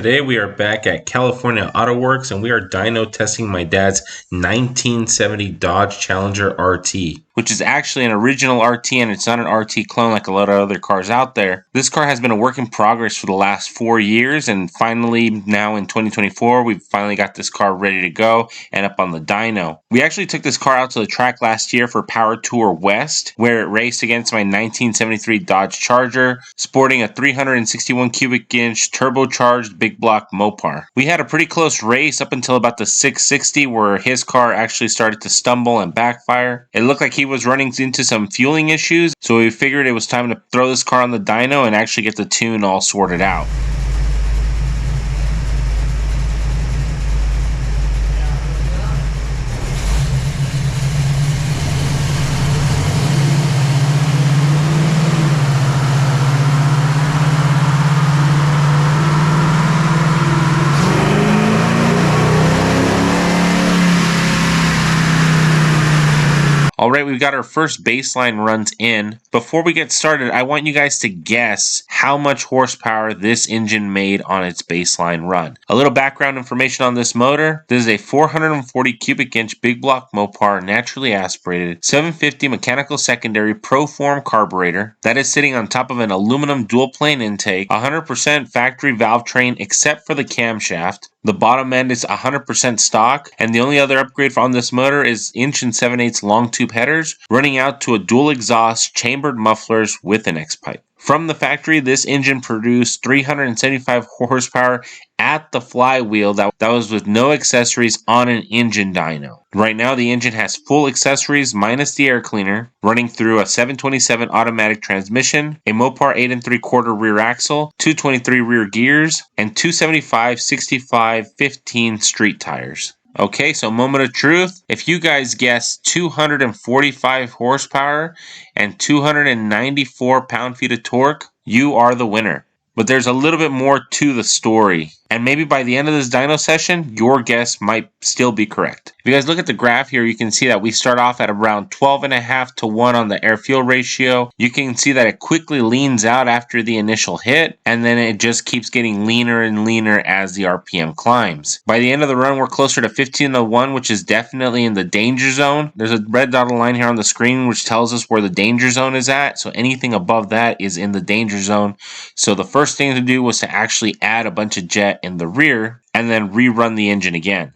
Today we are back at California Auto Workz and we are dyno testing my dad's 1970 Dodge Challenger RT, which is actually an original RT and it's not an RT clone like a lot of other cars out there. This car has been a work in progress for the last 4 years, and finally now in 2024 we've finally got this car ready to go and up on the dyno. We actually took this car out to the track last year for Power Tour West, where it raced against my 1973 Dodge Charger sporting a 361 cubic inch turbocharged big block Mopar. We had a pretty close race up until about the 660 where his car actually started to stumble and backfire. It looked like he was running into some fueling issues, so we figured it was time to throw this car on the dyno and actually get the tune all sorted out. Alright, we've got our first baseline runs in. Before we get started, I want you guys to guess how much horsepower this engine made on its baseline run. A little background information on this motor. This is a 440 cubic inch big block Mopar naturally aspirated 750 mechanical secondary Proform carburetor that is sitting on top of an aluminum dual plane intake, 100% factory valve train except for the camshaft. The bottom end is 100% stock, and the only other upgrade on this motor is 1 7/8" long tube headers, running out to a dual exhaust chambered mufflers with an xpipe. From the factory, this engine produced 375 horsepower at the flywheel that was with no accessories on an engine dyno. Right now, the engine has full accessories minus the air cleaner, running through a 727 automatic transmission, a Mopar 8 3/4 rear axle, 223 rear gears, and 275 65 15 street tires. Okay, so moment of truth. If you guys guess 245 horsepower and 294 pound-feet of torque, you are the winner. But there's a little bit more to the story. And maybe by the end of this dyno session, your guess might still be correct. If you guys look at the graph here, you can see that we start off at around 12.5 to 1 on the air-fuel ratio. You can see that it quickly leans out after the initial hit, and then it just keeps getting leaner and leaner as the RPM climbs. By the end of the run, we're closer to 15 to 1, which is definitely in the danger zone. There's a red dotted line here on the screen which tells us where the danger zone is at, so anything above that is in the danger zone. So the first thing to do was to actually add a bunch of jet in the rear and then rerun the engine again.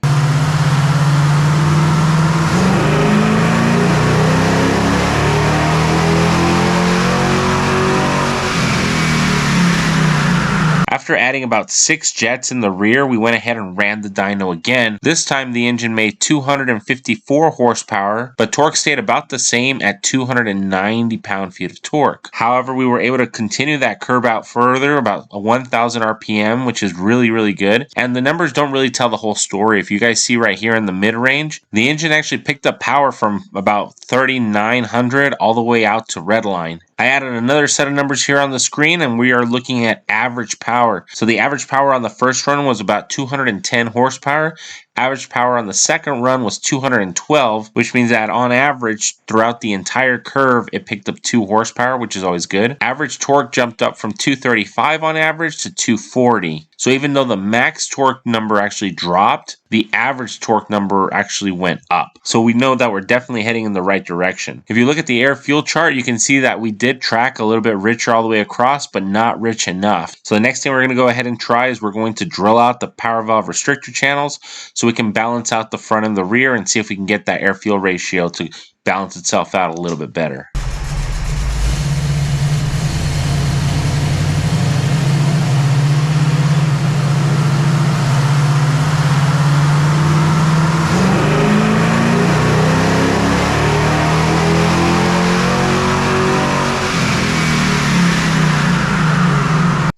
After adding about 6 jets in the rear, we went ahead and ran the dyno again. This time the engine made 254 horsepower, but torque stayed about the same at 290 pound-feet of torque. However, we were able to continue that curve out further, about a 1000 RPM, which is really, really good. And the numbers don't really tell the whole story. If you guys see right here in the mid-range, the engine actually picked up power from about 3900 all the way out to redline. I added another set of numbers here on the screen, and we are looking at average power. So the average power on the first run was about 210 horsepower. Average power on the second run was 212, which means that on average throughout the entire curve it picked up 2 horsepower, which is always good. Average torque jumped up from 235 on average to 240. So even though the max torque number actually dropped, the average torque number actually went up. So we know that we're definitely heading in the right direction. If you look at the air fuel chart, you can see that we did track a little bit richer all the way across, but not rich enough. So the next thing we're going to go ahead and try is we're going to drill out the power valve restrictor channels so we can balance out the front and the rear and see if we can get that air fuel ratio to balance itself out a little bit better.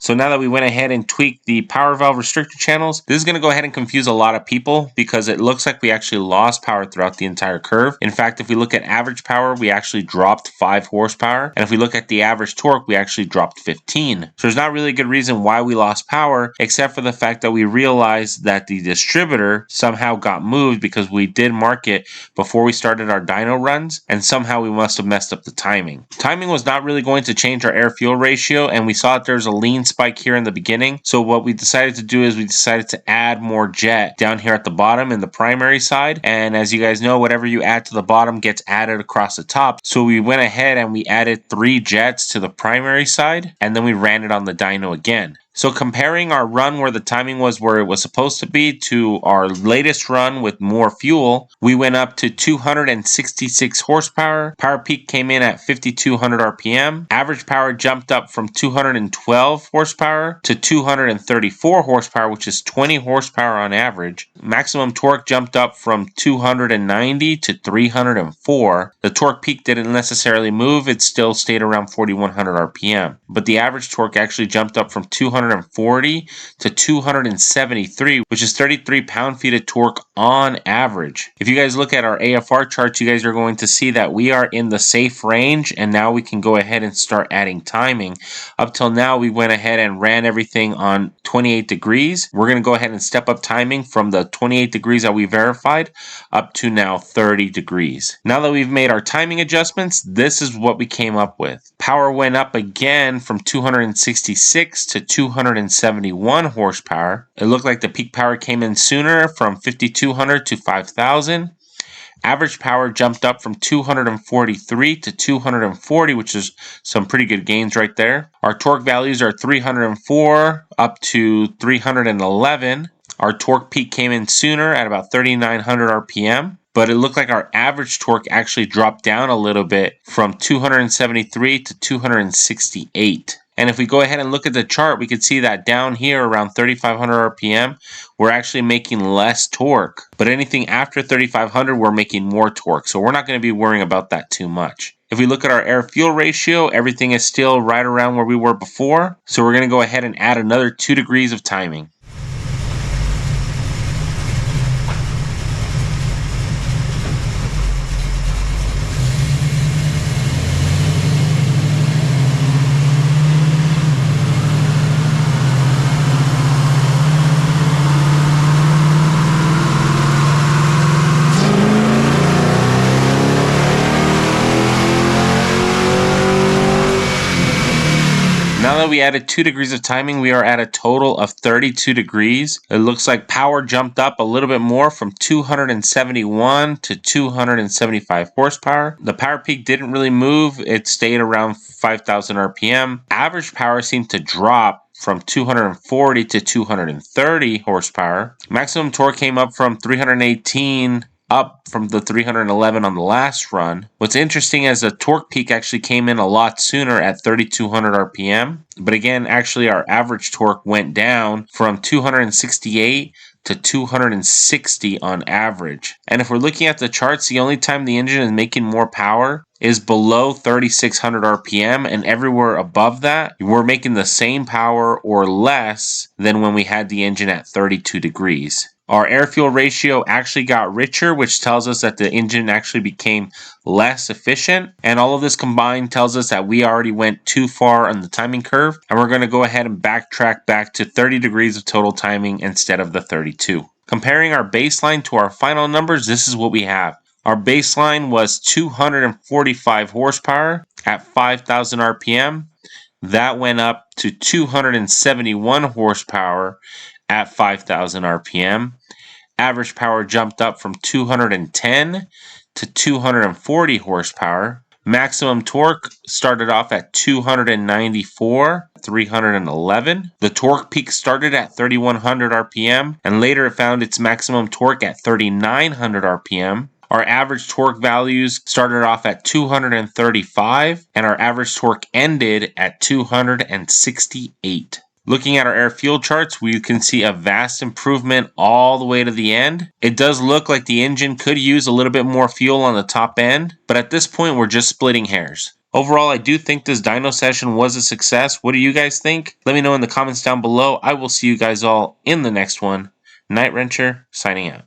So now that we went ahead and tweaked the power valve restrictor channels, this is going to go ahead and confuse a lot of people because it looks like we actually lost power throughout the entire curve. In fact, if we look at average power, we actually dropped 5 horsepower. And if we look at the average torque, we actually dropped 15. So there's not really a good reason why we lost power, except for the fact that we realized that the distributor somehow got moved because we did mark it before we started our dyno runs, and somehow we must have messed up the timing. Timing was not really going to change our air fuel ratio, and we saw that there's a lean spot spike here in the beginning. So what we decided to do is we decided to add more jet down here at the bottom in the primary side. And as you guys know, whatever you add to the bottom gets added across the top. So we went ahead and we added 3 jets to the primary side, and then we ran it on the dyno again. So comparing our run where the timing was where it was supposed to be to our latest run with more fuel, we went up to 266 horsepower. Power peak came in at 5,200 RPM. Average power jumped up from 212 horsepower to 234 horsepower, which is 20 horsepower on average. Maximum torque jumped up from 290 to 304. The torque peak didn't necessarily move. It still stayed around 4,100 RPM. But the average torque actually jumped up from 240 to 273, which is 33 pound-feet of torque on average. If you guys look at our AFR charts, you guys are going to see that we are in the safe range, and now we can go ahead and start adding timing. Up till now, we went ahead and ran everything on 28 degrees. We're going to go ahead and step up timing from the 28 degrees that we verified up to now 30 degrees. Now that we've made our timing adjustments, this is what we came up with. Power went up again from 266 to 271 horsepower. It looked like the peak power came in sooner from 5,200 to 5,000. Average power jumped up from 243 to 240, which is some pretty good gains right there. Our torque values are 304 up to 311. Our torque peak came in sooner at about 3,900 RPM. But it looked like our average torque actually dropped down a little bit from 273 to 268. And if we go ahead and look at the chart, we can see that down here around 3,500 RPM, we're actually making less torque. But anything after 3,500, we're making more torque. So we're not going to be worrying about that too much. If we look at our air-fuel ratio, everything is still right around where we were before. So we're going to go ahead and add another 2 degrees of timing. Now that we added 2 degrees of timing, we are at a total of 32 degrees. It looks like power jumped up a little bit more from 271 to 275 horsepower. The power peak didn't really move. It stayed around 5,000 RPM. Average power seemed to drop from 240 to 230 horsepower. Maximum torque came up from 318 up from the 311 on the last run. What's interesting is the torque peak actually came in a lot sooner at 3,200 RPM. But again, actually our average torque went down from 268 to 260 on average. And if we're looking at the charts, the only time the engine is making more power is below 3,600 RPM, and everywhere above that, we're making the same power or less than when we had the engine at 32 degrees. Our air-fuel ratio actually got richer, which tells us that the engine actually became less efficient. And all of this combined tells us that we already went too far on the timing curve. And we're going to go ahead and backtrack back to 30 degrees of total timing instead of the 32. Comparing our baseline to our final numbers, this is what we have. Our baseline was 245 horsepower at 5,000 RPM. That went up to 271 horsepower at 5,000 RPM. Average power jumped up from 210 to 240 horsepower. Maximum torque started off at 294, 311. The torque peak started at 3,100 RPM, and later it found its maximum torque at 3,900 RPM. Our average torque values started off at 235, and our average torque ended at 268. Looking at our air-fuel charts, we can see a vast improvement all the way to the end. It does look like the engine could use a little bit more fuel on the top end, but at this point, we're just splitting hairs. Overall, I do think this dyno session was a success. What do you guys think? Let me know in the comments down below. I will see you guys all in the next one. Night Wrencher, signing out.